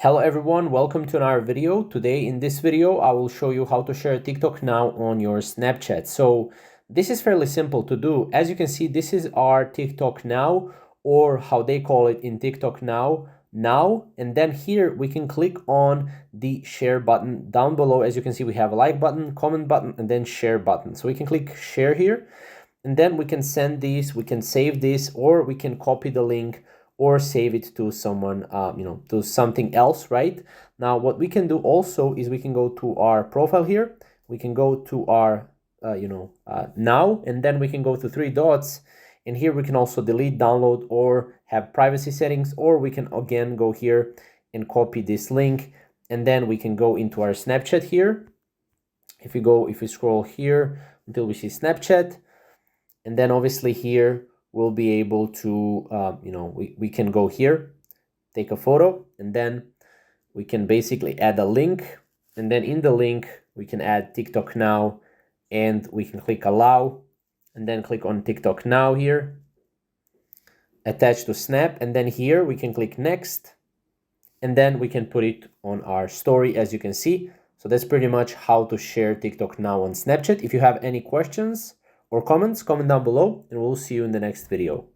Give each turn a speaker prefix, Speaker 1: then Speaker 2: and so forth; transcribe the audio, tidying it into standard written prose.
Speaker 1: Hello everyone, welcome to another video. Today in this video, I will show you how to share TikTok Now on your Snapchat. So this is fairly simple to do. As you can see, this is our TikTok Now, or how they call it in TikTok Now. And then here we can click on the share button down below. As you can see, we have a like button, comment button, and then share button. So we can click share here, and then we can send these, we can save this, or we can copy the link or save it to someone, to something else, right? Now, what we can do also is we can go to our profile here. We can go to our, now, and then we can go to three dots. And here we can also delete, download, or have privacy settings, or we can again go here and copy this link. And then we can go into our Snapchat here. If we scroll here until we see Snapchat, and then obviously here we'll be able to, we can go here, take a photo, and then we can basically add a link. And then in the link, we can add TikTok Now, and we can click allow, and then click on TikTok Now here, attach to Snap, and then here we can click next, and then we can put it on our story, as you can see. So that's pretty much how to share TikTok Now on Snapchat. If you have any questions or comments, comment down below, and we'll see you in the next video.